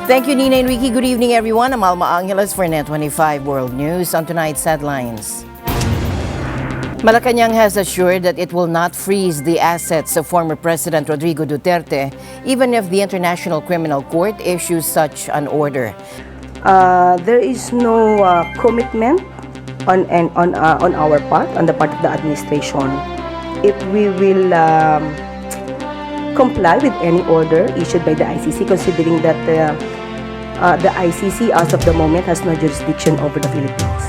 Thank you, Nina and Ricky. Good evening, everyone. I'm Alma Angeles for NET25 World News. On tonight's headlines. Malacanang has assured that it will not freeze the assets of former President Rodrigo Duterte, even if the International Criminal Court issues such an order. There is no commitment on our part, on the part of the administration, if we will comply with any order issued by the ICC, considering that the ICC as of the moment has no jurisdiction over the Philippines.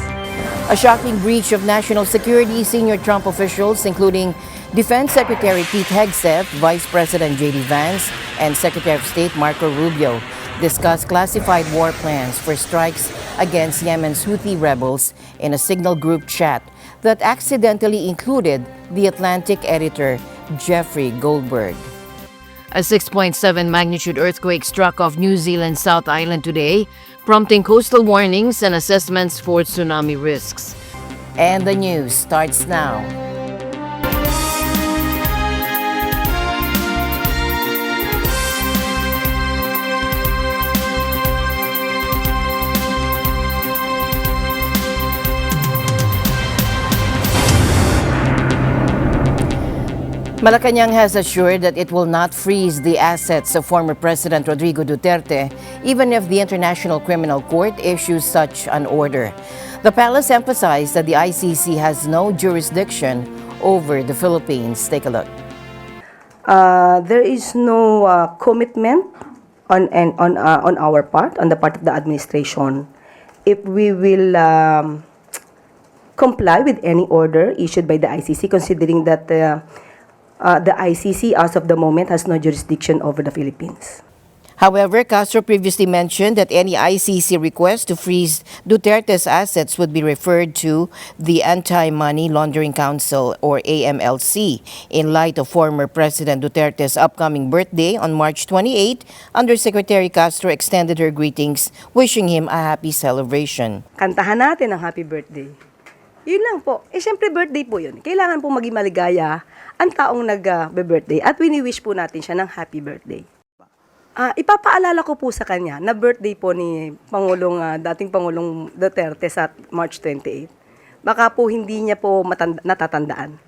A shocking breach of national security. Senior Trump officials, including Defense Secretary Pete Hegseth, Vice President J.D. Vance, and Secretary of State Marco Rubio, discussed classified war plans for strikes against Yemen's Houthi rebels in a Signal group chat that accidentally included the Atlantic editor Jeffrey Goldberg. A 6.7 magnitude earthquake struck off New Zealand's South Island today, prompting coastal warnings and assessments for tsunami risks. And the news starts now. Malacanang has assured that it will not freeze the assets of former President Rodrigo Duterte, even if the International Criminal Court issues such an order. The palace emphasized that the ICC has no jurisdiction over the Philippines. Take a look. There is no commitment on our part, on the part of the administration, if we will comply with any order issued by the ICC, considering that the ICC as of the moment has no jurisdiction over the Philippines. However, Castro previously mentioned that any ICC request to freeze Duterte's assets would be referred to the Anti-Money Laundering Council, or AMLC, in light of former President Duterte's upcoming birthday on March 28. Undersecretary Castro extended her greetings, wishing him a happy celebration. Kantahan natin ang happy birthday. Yun lang po. Siyempre birthday po yun. Kailangan po maging maligaya ang taong nag-birthday at wini-wish po natin siya ng happy birthday. Ipapaalala ko po sa kanya na birthday po ni dating Pangulong Duterte sa March 28. Baka po hindi niya po natatandaan.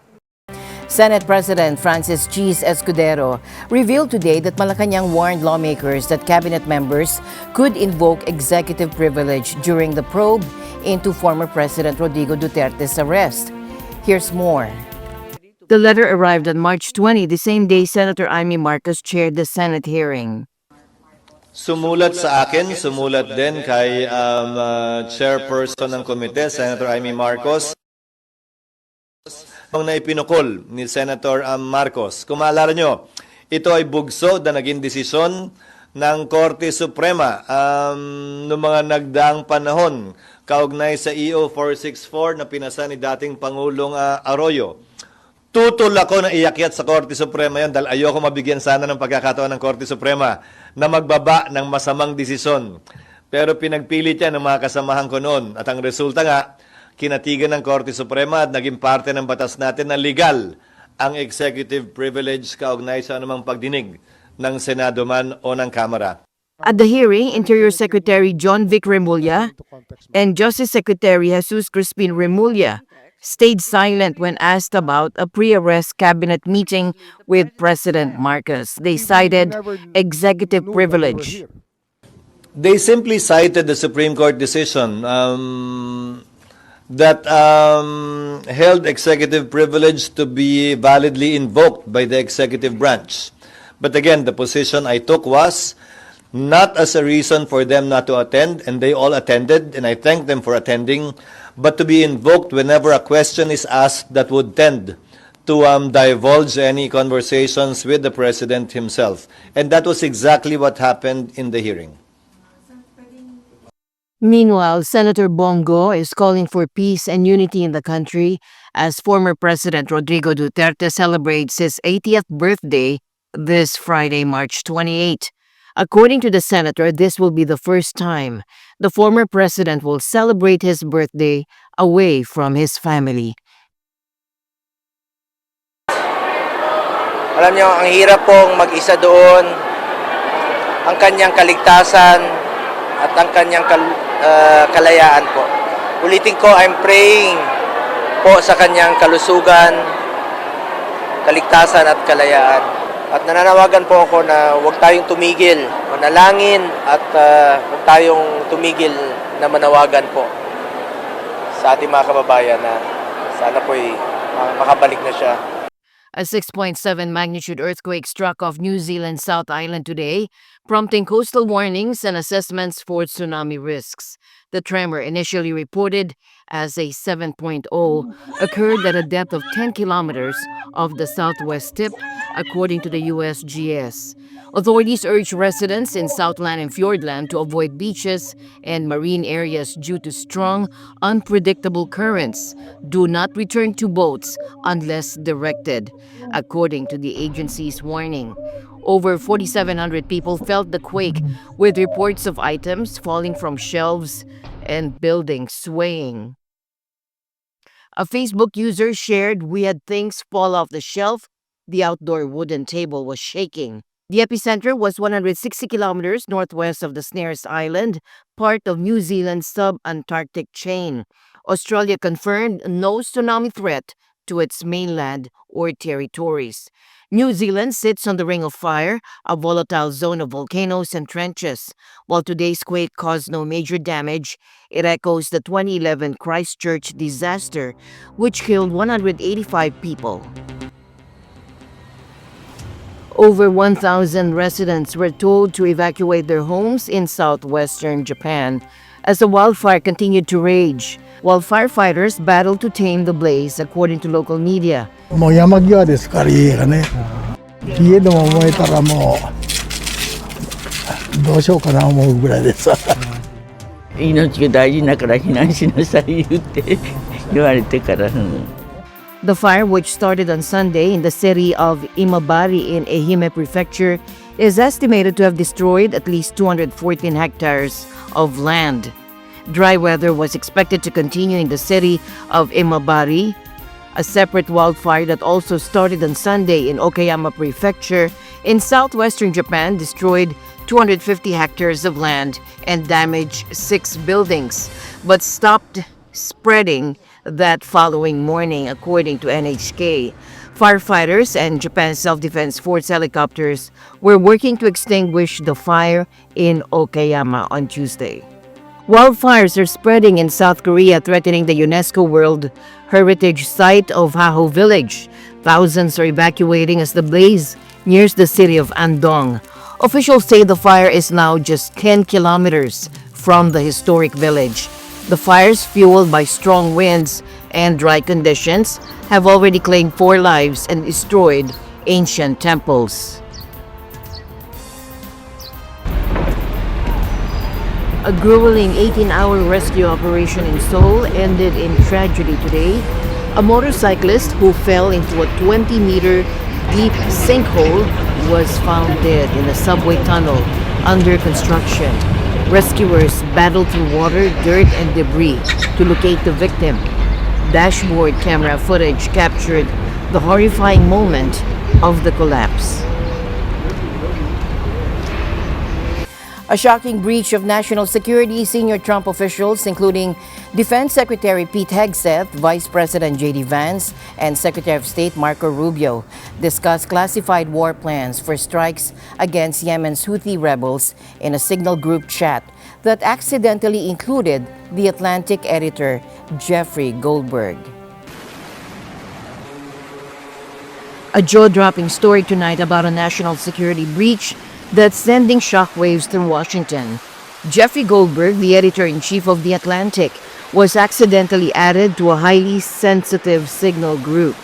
Senate President Francis Cheese Escudero revealed today that Malacanang warned lawmakers that cabinet members could invoke executive privilege during the probe into former President Rodrigo Duterte's arrest. Here's more. The letter arrived on March 20, the same day Senator Amy Marcos chaired the Senate hearing. Sumulat sa akin, sumulat din kay chairperson ng komite, Senator Amy Marcos, na ipinukol ni Senator Marcos. Kung maalala nyo, ito ay bugso na naging desisyon ng Korte Suprema noong mga nagdaang panahon kaugnay sa EO 464 na pinasa ni dating Pangulong Arroyo. Tutol ako na iakyat sa Korte Suprema yan dahil ayoko mabigyan sana ng pagkakataon ng Korte Suprema na magbaba ng masamang desisyon. Pero pinagpilit yan ng mga kasamahan ko noon. At ang resulta nga, kinatigan ng Korte Suprema at naging parte ng batas natin na legal ang executive privilege kaugnay sa anumang pagdinig ng Senado man o ng Kamara. At the hearing, Interior Secretary John Vic Remulla and Justice Secretary Jesus Crispin Remulla stayed silent when asked about a pre-arrest cabinet meeting with President Marcos. They cited executive privilege. They simply cited the Supreme Court decision that held executive privilege to be validly invoked by the executive branch. But again, the position I took was not as a reason for them not to attend, and they all attended, and I thank them for attending, but to be invoked whenever a question is asked that would tend to divulge any conversations with the President himself. And that was exactly what happened in the hearing. Meanwhile, Senator Bongo is calling for peace and unity in the country as former President Rodrigo Duterte celebrates his 80th birthday this Friday, March 28. According to the senator, this will be the first time the former president will celebrate his birthday away from his family. Alam niyo, ang hirap pong mag-isa doon. Ang kanyang kaligtasan at ang kanyang kalayaan po. Ulitin ko, I'm praying po sa kanyang kalusugan, kaligtasan at kalayaan. At nananawagan po ako na huwag tayong tumigil, manalangin at huwag tayong tumigil na manawagan po sa ating mga kababayan na sana po'y makabalik na siya. A 6.7 magnitude earthquake struck off New Zealand's South Island today, prompting coastal warnings and assessments for tsunami risks. The tremor, initially reported as a 7.0, occurred at a depth of 10 kilometers off the southwest tip, according to the USGS. Authorities urge residents in Southland and Fjordland to avoid beaches and marine areas due to strong, unpredictable currents. Do not return to boats unless directed, according to the agency's warning. Over 4,700 people felt the quake, with reports of items falling from shelves and buildings swaying. A Facebook user shared, "We had things fall off the shelf. The outdoor wooden table was shaking." The epicenter was 160 kilometers northwest of the Snares Island, part of New Zealand's sub-Antarctic chain. Australia confirmed no tsunami threat to its mainland or territories. New Zealand sits on the Ring of Fire, a volatile zone of volcanoes and trenches. While today's quake caused no major damage, it echoes the 2011 Christchurch disaster, which killed 185 people. Over 1,000 residents were told to evacuate their homes in southwestern Japan as the wildfire continued to rage, while firefighters battled to tame the blaze, according to local media. もう山際ですから家がね、家でも燃えたらもうどうしようかな思うぐらいです。命が大事だから避難しなさい言って言われてから。The fire, which started on Sunday in the city of Imabari in Ehime Prefecture, is estimated to have destroyed at least 214 hectares of land. Dry weather was expected to continue in the city of Imabari. A separate wildfire that also started on Sunday in Okayama Prefecture in southwestern Japan destroyed 250 hectares of land and damaged 6 buildings, but stopped spreading that following morning, according to NHK. Firefighters and Japan's Self-Defense Force helicopters were working to extinguish the fire in Okayama on Tuesday. Wildfires are spreading in South Korea, threatening the UNESCO World Heritage Site of Haho Village. Thousands are evacuating as the blaze nears the city of Andong. Officials say the fire is now just 10 kilometers from the historic village. The fires, fueled by strong winds and dry conditions, have already claimed 4 lives and destroyed ancient temples. A grueling 18-hour rescue operation in Seoul ended in tragedy today. A motorcyclist who fell into a 20-meter deep sinkhole was found dead in a subway tunnel under construction. Rescuers battled through water, dirt, and debris to locate the victim. Dashboard camera footage captured the horrifying moment of the collapse. A shocking breach of national security. Senior Trump officials, including Defense Secretary Pete Hegseth, Vice President J.D. Vance, and Secretary of State Marco Rubio, discussed classified war plans for strikes against Yemen's Houthi rebels in a Signal group chat that accidentally included the Atlantic editor Jeffrey Goldberg. A jaw-dropping story tonight about a national security breach that's sending shockwaves through Washington. Jeffrey Goldberg, the editor-in-chief of The Atlantic, was accidentally added to a highly sensitive Signal group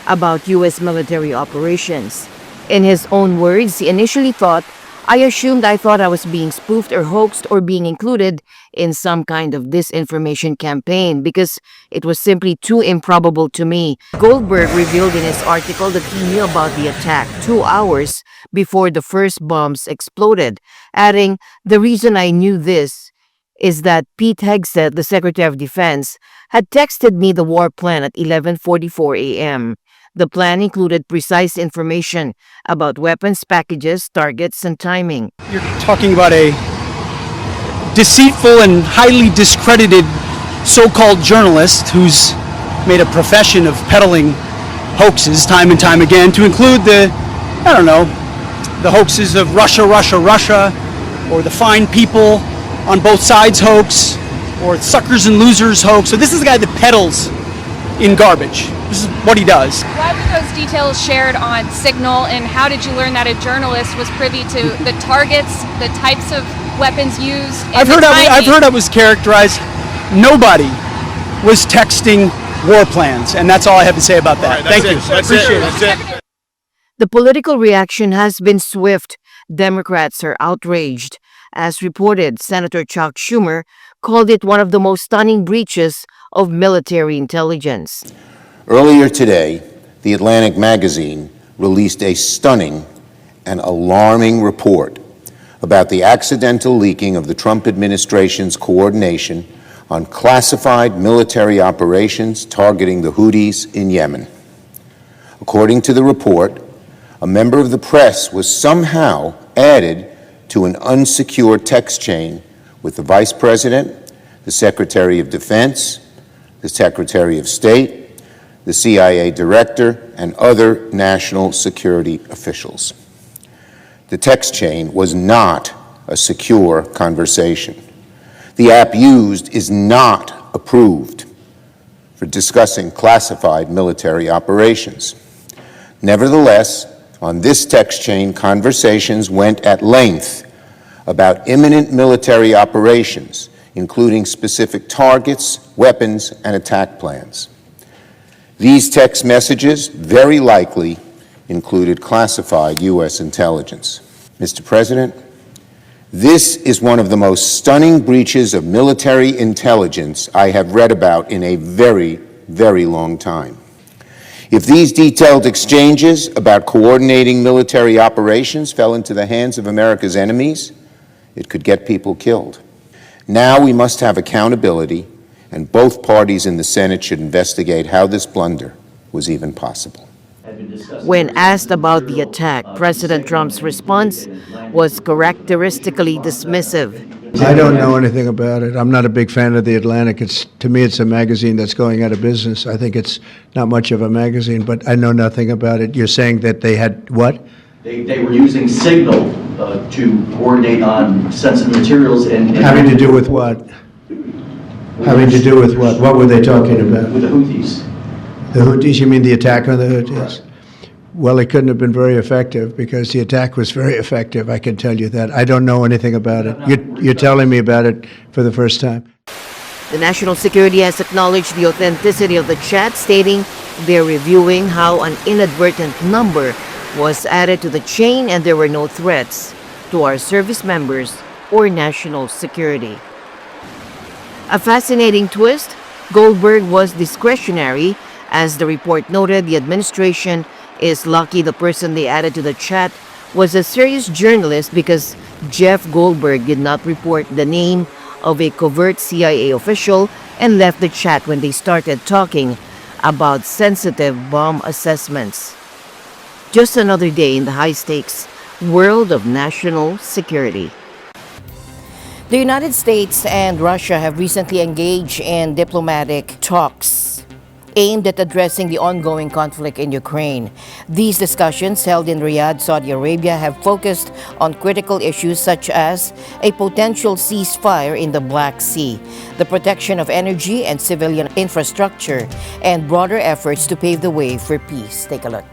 about U.S. military operations. In his own words, he initially thought, "I assumed I thought I was being spoofed or hoaxed or being included in some kind of disinformation campaign because it was simply too improbable to me." Goldberg revealed in his article that he knew about the attack 2 hours before the first bombs exploded, adding, "The reason I knew this is that Pete Hegseth, the Secretary of Defense, had texted me the war plan at 11:44 a.m. The plan included precise information about weapons packages, targets, and timing." You're talking about a deceitful and highly discredited so-called journalist who's made a profession of peddling hoaxes time and time again, to include the hoaxes of Russia, or the fine people on both sides hoax, or suckers and losers hoax. So this is the guy that peddles in garbage. This is what he does. Why were those details shared on Signal, and how did you learn that a journalist was privy to the targets, the types of weapons used? I've heard I was characterized. Nobody was texting war plans, and that's all I have to say about that. Thank you. I appreciate it. The political reaction has been swift. Democrats are outraged. As reported, Senator Chuck Schumer called it one of the most stunning breaches of military intelligence. Earlier today, The Atlantic magazine released a stunning and alarming report about the accidental leaking of the Trump administration's coordination on classified military operations targeting the Houthis in Yemen. According to the report, a member of the press was somehow added to an unsecured text chain with the Vice President, the Secretary of Defense, the Secretary of State, the CIA Director, and other national security officials. The text chain was not a secure conversation. The app used is not approved for discussing classified military operations. Nevertheless, on this text chain, conversations went at length about imminent military operations, including specific targets, weapons, and attack plans. These text messages very likely included classified U.S. intelligence. Mr. President, this is one of the most stunning breaches of military intelligence I have read about in a very, very long time. If these detailed exchanges about coordinating military operations fell into the hands of America's enemies, it could get people killed. Now we must have accountability, and both parties in the Senate should investigate how this blunder was even possible. When asked about the attack, President Trump's response was characteristically dismissive. I don't know anything about it. I'm not a big fan of The Atlantic. To me, it's a magazine that's going out of business. I think it's not much of a magazine, but I know nothing about it. You're saying that they had what? They were using Signal to coordinate on sensitive materials and Having to do with what? Having to do with what? What were they talking about? with the Houthis. The Houthis? You mean the attack on the Houthis? Well, it couldn't have been very effective because the attack was very effective, I can tell you that. I don't know anything about it. You're telling me about it for the first time. The national security has acknowledged the authenticity of the chat, stating they're reviewing how an inadvertent number was added to the chain and there were no threats to our service members or national security. A fascinating twist, Goldberg was discretionary. As the report noted, the administration is lucky the person they added to the chat was a serious journalist, because Jeff Goldberg did not report the name of a covert CIA official and left the chat when they started talking about sensitive bomb assessments. Just another day in the high-stakes world of national security. The United States and Russia have recently engaged in diplomatic talks aimed at addressing the ongoing conflict in Ukraine. These discussions, held in Riyadh, Saudi Arabia, have focused on critical issues such as a potential ceasefire in the Black Sea, the protection of energy and civilian infrastructure, and broader efforts to pave the way for peace. Take a look.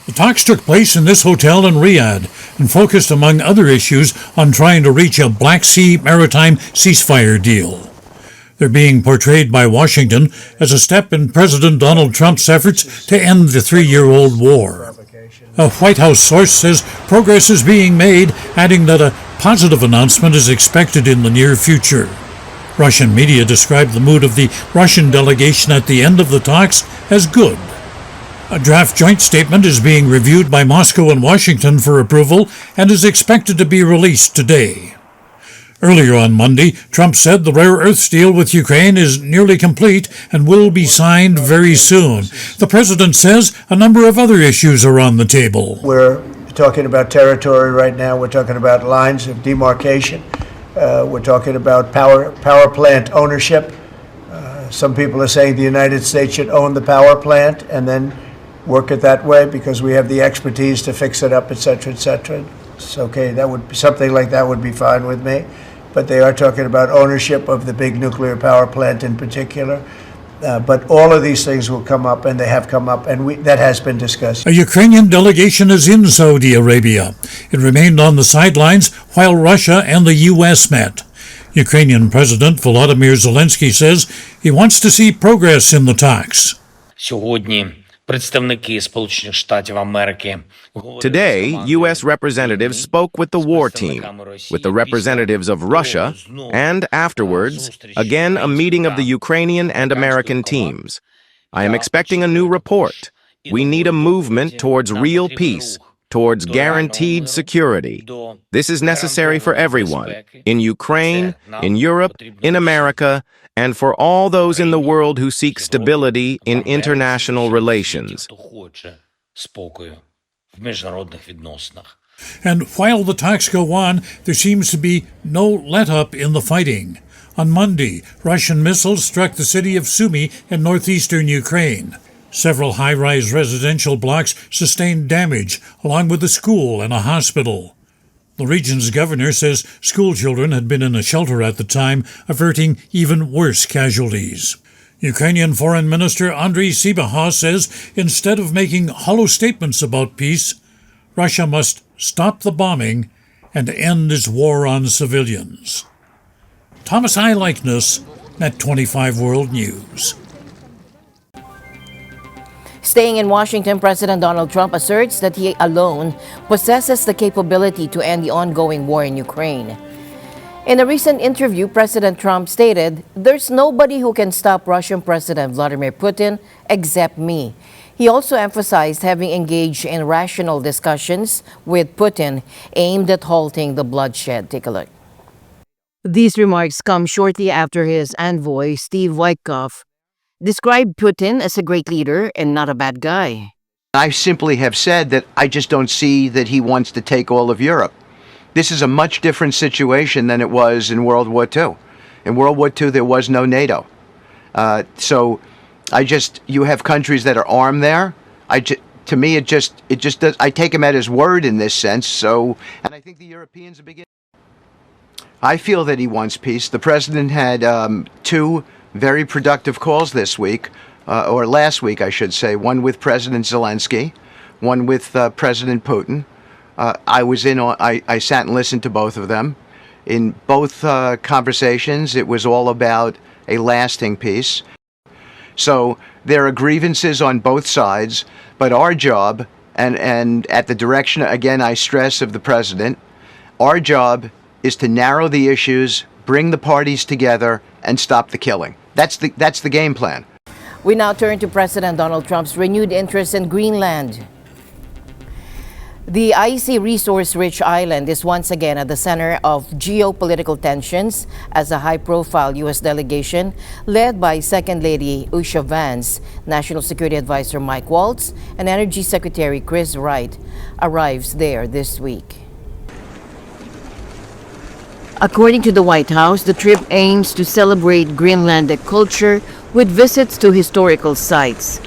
The talks took place in this hotel in Riyadh and focused, among other issues, on trying to reach a Black Sea maritime ceasefire deal. They're being portrayed by Washington as a step in President Donald Trump's efforts to end the three-year-old war. A White House source says progress is being made, adding that a positive announcement is expected in the near future. Russian media described the mood of the Russian delegation at the end of the talks as good. A draft joint statement is being reviewed by Moscow and Washington for approval and is expected to be released today. Earlier on Monday, Trump said the rare earths deal with Ukraine is nearly complete and will be signed very soon. The president says a number of other issues are on the table. We're talking about territory right now. We're talking about lines of demarcation. We're talking about power plant ownership. Some people are saying the United States should own the power plant and then work it that way because we have the expertise to fix it up, et cetera, et cetera. It's okay. That would be something like that would be fine with me. But they are talking about ownership of the big nuclear power plant in particular. But all of these things will come up, and they have come up, and that has been discussed. A Ukrainian delegation is in Saudi Arabia. It remained on the sidelines while Russia and the U.S. met. Ukrainian President Volodymyr Zelensky says he wants to see progress in the talks. Today, U.S. representatives spoke with the war team, with the representatives of Russia, and afterwards, again a meeting of the Ukrainian and American teams. I am expecting a new report. We need a movement towards real peace, towards guaranteed security. This is necessary for everyone, in Ukraine, in Europe, in America, and for all those in the world who seek stability in international relations. And while the talks go on, there seems to be no let-up in the fighting. On Monday, Russian missiles struck the city of Sumy in northeastern Ukraine. Several high-rise residential blocks sustained damage, along with a school and a hospital. The region's governor says school children had been in a shelter at the time, averting even worse casualties. Ukrainian Foreign Minister Andriy Sybiha says instead of making hollow statements about peace, Russia must stop the bombing and end its war on civilians. Thomas I. Likeness, NET25 World News. Staying in Washington, President Donald Trump asserts that he alone possesses the capability to end the ongoing war in Ukraine. In a recent interview, President Trump stated, "There's nobody who can stop Russian President Vladimir Putin except me." He also emphasized having engaged in rational discussions with Putin aimed at halting the bloodshed. Take a look. These remarks come shortly after his envoy, Steve Witkoff, described Putin as a great leader and not a bad guy. I simply have said that I just don't see that he wants to take all of Europe. This is a much different situation than it was in World War II. In World War II, there was no NATO. So you have countries that are armed there. To me, it just does. I take him at his word in this sense. So, and I think the Europeans are beginning. I feel that he wants peace. The president had two very productive calls this week, or last week, I should say. One with President Zelensky, one with President Putin. I sat and listened to both of them. In both conversations, it was all about a lasting peace. So there are grievances on both sides, but our job, and at the direction, again, I stress, of the president, our job is to narrow the issues, bring the parties together, and stop the killing. That's the game plan. We now turn to President Donald Trump's renewed interest in Greenland. The icy resource-rich island is once again at the center of geopolitical tensions as a high-profile U.S. delegation led by Second Lady Usha Vance, National Security Advisor Mike Waltz, and Energy Secretary Chris Wright arrives there this week. According to the White House, the trip aims to celebrate Greenlandic culture with visits to historical sites.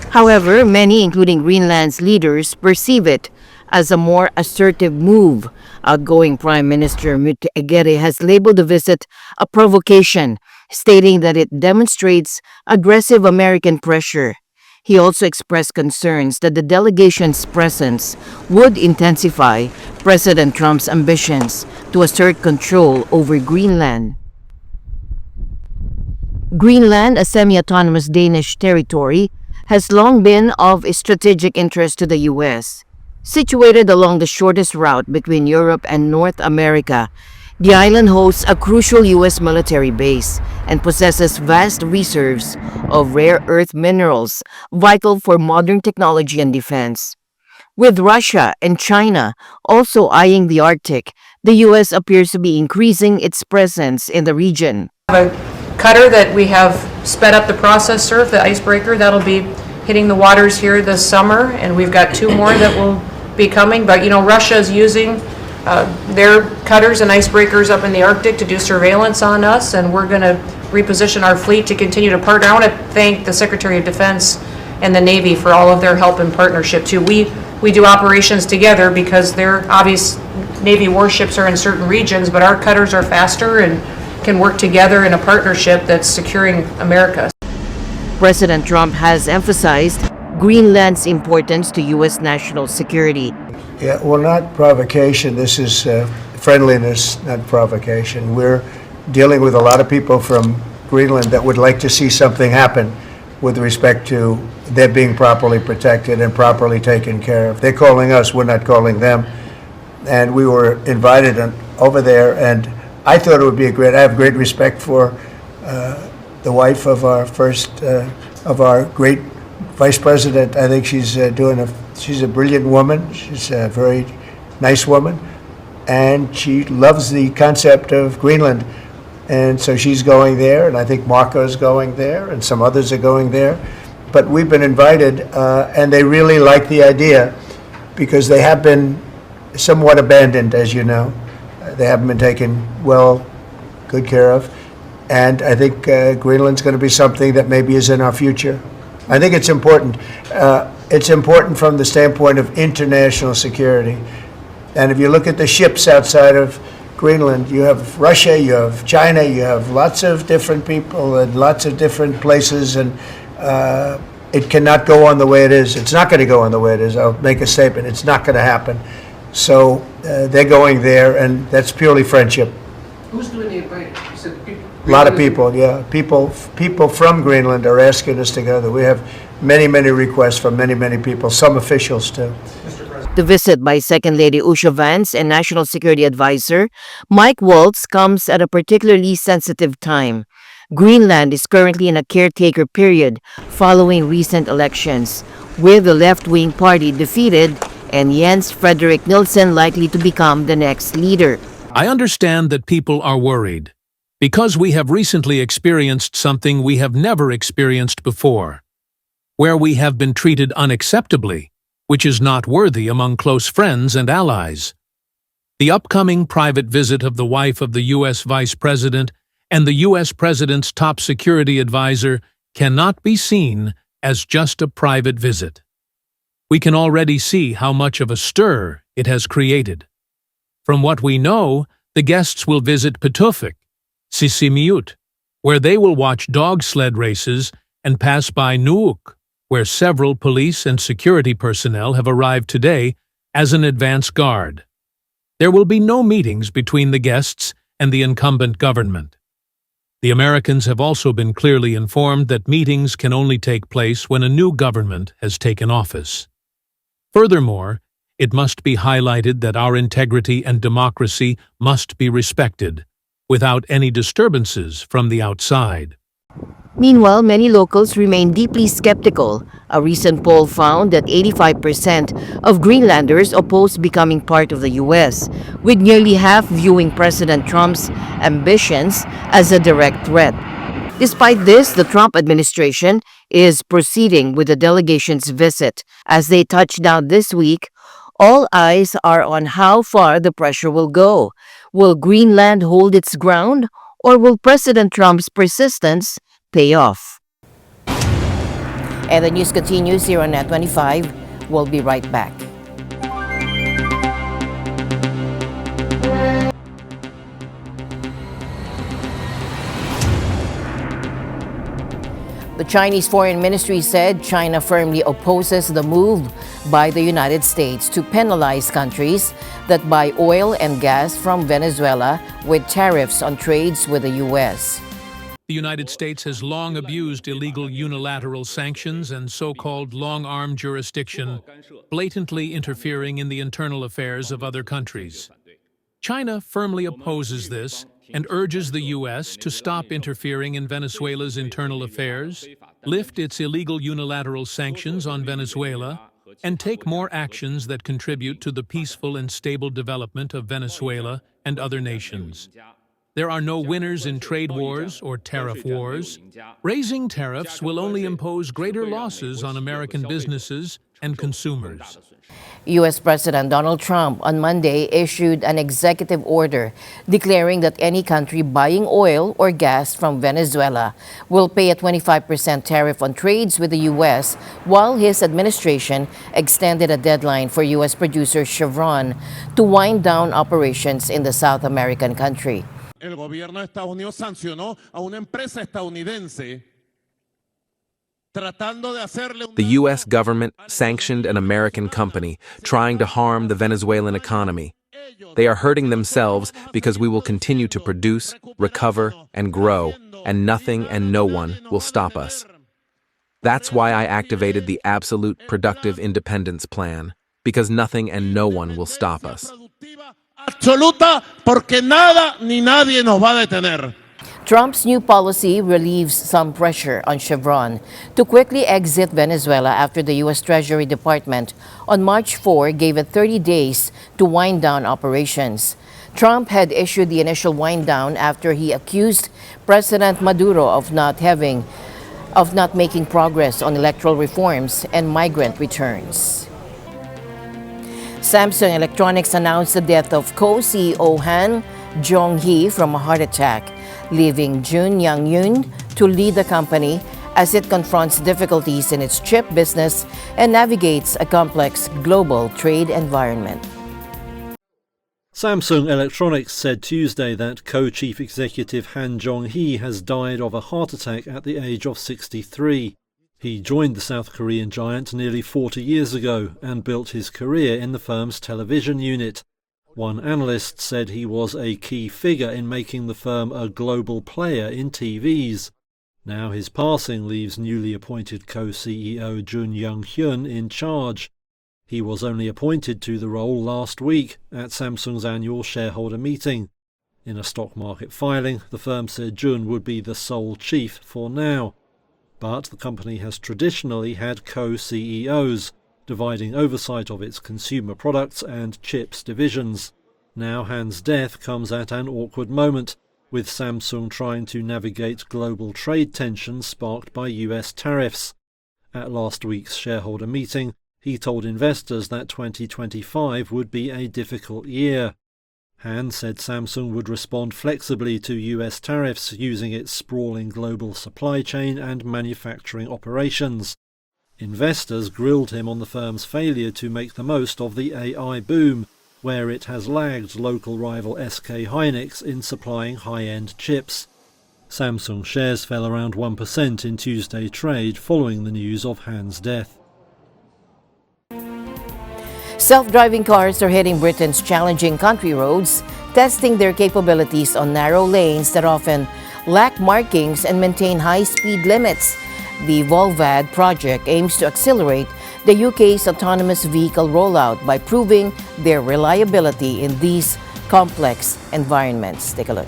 However, many, including Greenland's leaders, perceive it as a more assertive move. Outgoing Prime Minister Mute Egere has labeled the visit a provocation, stating that it demonstrates aggressive American pressure. He also expressed concerns that the delegation's presence would intensify President Trump's ambitions to assert control over Greenland. Greenland, a semi-autonomous Danish territory, has long been of strategic interest to the U.S. Situated along the shortest route between Europe and North America, the island hosts a crucial U.S. military base and possesses vast reserves of rare earth minerals vital for modern technology and defense. With Russia and China also eyeing the Arctic, the U.S. appears to be increasing its presence in the region. A cutter that we have sped up the process, sir, the icebreaker, that'll be hitting the waters here this summer, and we've got two more that will be coming. But, Russia is using their cutters and icebreakers up in the Arctic to do surveillance on us, and we're going to reposition our fleet to continue to partner. I want to thank the Secretary of Defense and the Navy for all of their help and partnership too. We do operations together because their obvious Navy warships are in certain regions, but our cutters are faster and can work together in a partnership that's securing America. President Trump has emphasized Greenland's importance to U.S. national security. Yeah, well, not provocation. This is friendliness, not provocation. We're dealing with a lot of people from Greenland that would like to see something happen with respect to their being properly protected and properly taken care of. They're calling us, we're not calling them. And we were invited over there, and I thought it would be I have great respect for the wife of our of our great vice president. I think she's a brilliant woman. She's a very nice woman, and she loves the concept of Greenland. And so she's going there, and I think Marco's going there, and some others are going there. But we've been invited, and they really like the idea because they have been somewhat abandoned, as you know. They haven't been taken good care of. And I think Greenland's going to be something that maybe is in our future. I think it's important. It's important from the standpoint of international security. And if you look at the ships outside of Greenland, you have Russia, you have China, you have lots of different people and lots of different places, and it cannot go on the way it is. It's not going to go on the way it is. I'll make a statement. It's not going to happen. So they're going there, and that's purely friendship. Who's doing the inviting? You said people. A lot of people, yeah. People from Greenland are asking us to go there. We have many, many requests from many, many people, some officials too. The visit by Second Lady Usha Vance and National Security Advisor Mike Waltz comes at a particularly sensitive time. Greenland is currently in a caretaker period following recent elections, with the left-wing party defeated and Jens Frederik Nielsen likely to become the next leader. I understand that people are worried, because we have recently experienced something we have never experienced before, where we have been treated unacceptably, which is not worthy among close friends and allies. The upcoming private visit of the wife of the U.S. Vice President and the U.S. President's top security advisor cannot be seen as just a private visit. We can already see how much of a stir it has created. From what we know, the guests will visit Patuxent, Sisimiut, where they will watch dog sled races, and pass by Nuuk, where several police and security personnel have arrived today as an advance guard. There will be no meetings between the guests and the incumbent government. The Americans have also been clearly informed that meetings can only take place when a new government has taken office. Furthermore, it must be highlighted that our integrity and democracy must be respected, without any disturbances from the outside. Meanwhile, many locals remain deeply skeptical. A recent poll found that 85% of Greenlanders oppose becoming part of the U.S., with nearly half viewing President Trump's ambitions as a direct threat. Despite this, the Trump administration is proceeding with the delegation's visit. As they touch down this week, all eyes are on how far the pressure will go. Will Greenland hold its ground, or will President Trump's persistence pay off? And the news continues here on NET25. We'll be right back. The Chinese Foreign Ministry said China firmly opposes the move by the United States to penalize countries that buy oil and gas from Venezuela with tariffs on trades with the U.S. The United States has long abused illegal unilateral sanctions and so-called long-arm jurisdiction, blatantly interfering in the internal affairs of other countries. China firmly opposes this and urges the U.S. to stop interfering in Venezuela's internal affairs, lift its illegal unilateral sanctions on Venezuela, and take more actions that contribute to the peaceful and stable development of Venezuela and other nations. There are no winners in trade wars or tariff wars. Raising tariffs will only impose greater losses on American businesses and consumers. U.S. President Donald Trump on Monday issued an executive order declaring that any country buying oil or gas from Venezuela will pay a 25% tariff on trades with the U.S., while his administration extended a deadline for U.S. producer Chevron to wind down operations in the South American country. El gobierno de Estados Unidos sancionó a una empresa estadounidense. The U.S. government sanctioned an American company trying to harm the Venezuelan economy. They are hurting themselves because we will continue to produce, recover, and grow, and nothing and no one will stop us. That's why I activated the Absolute Productive Independence Plan, because nothing and no one will stop us. Absoluta, porque nada ni nadie nos va a detener. Trump's new policy relieves some pressure on Chevron to quickly exit Venezuela after the U.S. Treasury Department on March 4 gave it 30 days to wind down operations. Trump had issued the initial wind down after he accused President Maduro of not making progress on electoral reforms and migrant returns. Samsung Electronics announced the death of co-CEO Han Jong-hee from a heart attack, leaving Jun Young-yoon to lead the company as it confronts difficulties in its chip business and navigates a complex global trade environment. Samsung Electronics said Tuesday that co-chief executive Han Jong-hee has died of a heart attack at the age of 63. He joined the South Korean giant nearly 40 years ago and built his career in the firm's television unit. One analyst said he was a key figure in making the firm a global player in TVs. Now his passing leaves newly appointed co-CEO Jun Young-hyun in charge. He was only appointed to the role last week at Samsung's annual shareholder meeting. In a stock market filing, the firm said Jun would be the sole chief for now. But the company has traditionally had co-CEOs, dividing oversight of its consumer products and chips divisions. Now Han's death comes at an awkward moment, with Samsung trying to navigate global trade tensions sparked by US tariffs. At last week's shareholder meeting, he told investors that 2025 would be a difficult year. Han said Samsung would respond flexibly to US tariffs using its sprawling global supply chain and manufacturing operations. Investors grilled him on the firm's failure to make the most of the AI boom, where it has lagged local rival SK Hynix in supplying high-end chips. Samsung shares fell around 1% in Tuesday trade following the news of Han's death. Self-driving cars are hitting Britain's challenging country roads, testing their capabilities on narrow lanes that often lack markings and maintain high speed limits. The Volvad project aims to accelerate the UK's autonomous vehicle rollout by proving their reliability in these complex environments. Take a look.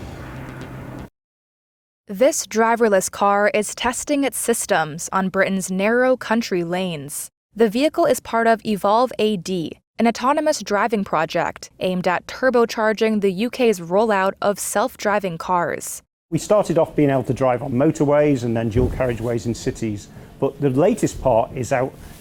This driverless car is testing its systems on Britain's narrow country lanes. The vehicle is part of Evolve AD, an autonomous driving project aimed at turbocharging the UK's rollout of self-driving cars. We started off being able to drive on motorways and then dual carriageways in cities. But the latest part is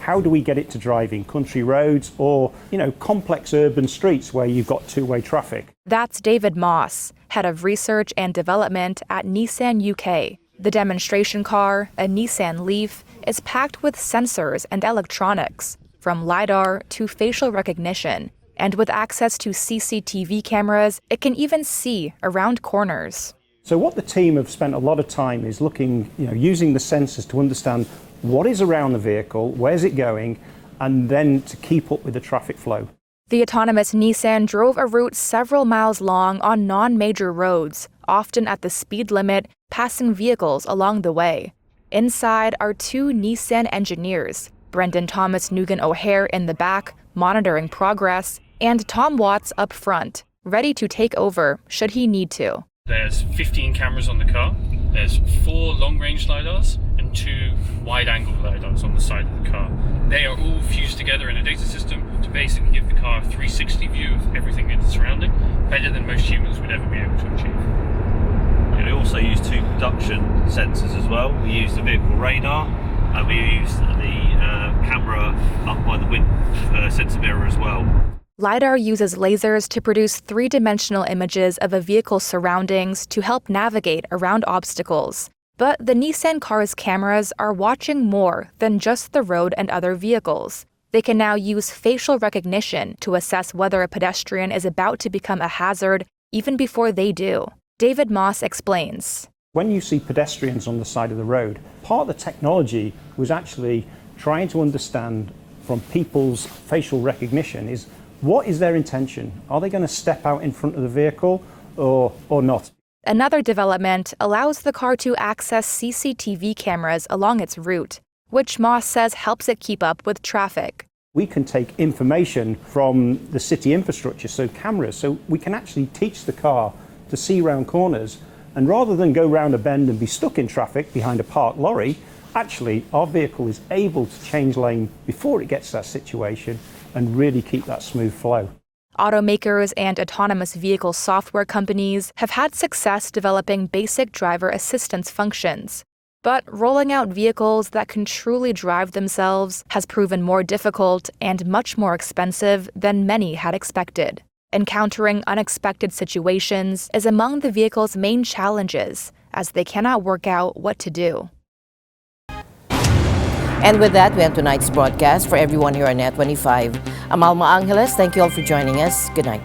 how do we get it to drive in country roads or, complex urban streets where you've got two-way traffic? That's David Moss, head of research and development at Nissan UK. The demonstration car, a Nissan Leaf, is packed with sensors and electronics, from LiDAR to facial recognition. And with access to CCTV cameras, it can even see around corners. So what the team have spent a lot of time is looking, using the sensors to understand what is around the vehicle, where's it going, and then to keep up with the traffic flow. The autonomous Nissan drove a route several miles long on non-major roads, often at the speed limit, passing vehicles along the way. Inside are two Nissan engineers, Brendan Thomas Nugan O'Hare in the back, monitoring progress, and Tom Watts up front, ready to take over should he need to. There's 15 cameras on the car, there's 4 long-range LiDARs and 2 wide-angle LiDARs on the side of the car. They are all fused together in a data system to basically give the car a 360 view of everything in the surrounding, better than most humans would ever be able to achieve. We also use 2 production sensors as well. We use the vehicle radar and we use the camera up by the wind sensor mirror as well. LiDAR uses lasers to produce three-dimensional images of a vehicle's surroundings to help navigate around obstacles. But the Nissan car's cameras are watching more than just the road and other vehicles. They can now use facial recognition to assess whether a pedestrian is about to become a hazard even before they do. David Moss explains. When you see pedestrians on the side of the road, part of the technology was actually trying to understand from people's facial recognition is what is their intention? Are they going to step out in front of the vehicle or not? Another development allows the car to access CCTV cameras along its route, which Moss says helps it keep up with traffic. We can take information from the city infrastructure, so cameras, so we can actually teach the car to see round corners, and rather than go round a bend and be stuck in traffic behind a parked lorry, actually our vehicle is able to change lane before it gets to that situation and really keep that smooth flow. Automakers and autonomous vehicle software companies have had success developing basic driver assistance functions. But rolling out vehicles that can truly drive themselves has proven more difficult and much more expensive than many had expected. Encountering unexpected situations is among the vehicle's main challenges, as they cannot work out what to do. And with that, we end tonight's broadcast. For everyone here on NET25, I'm Alma Angeles. Thank you all for joining us. Good night.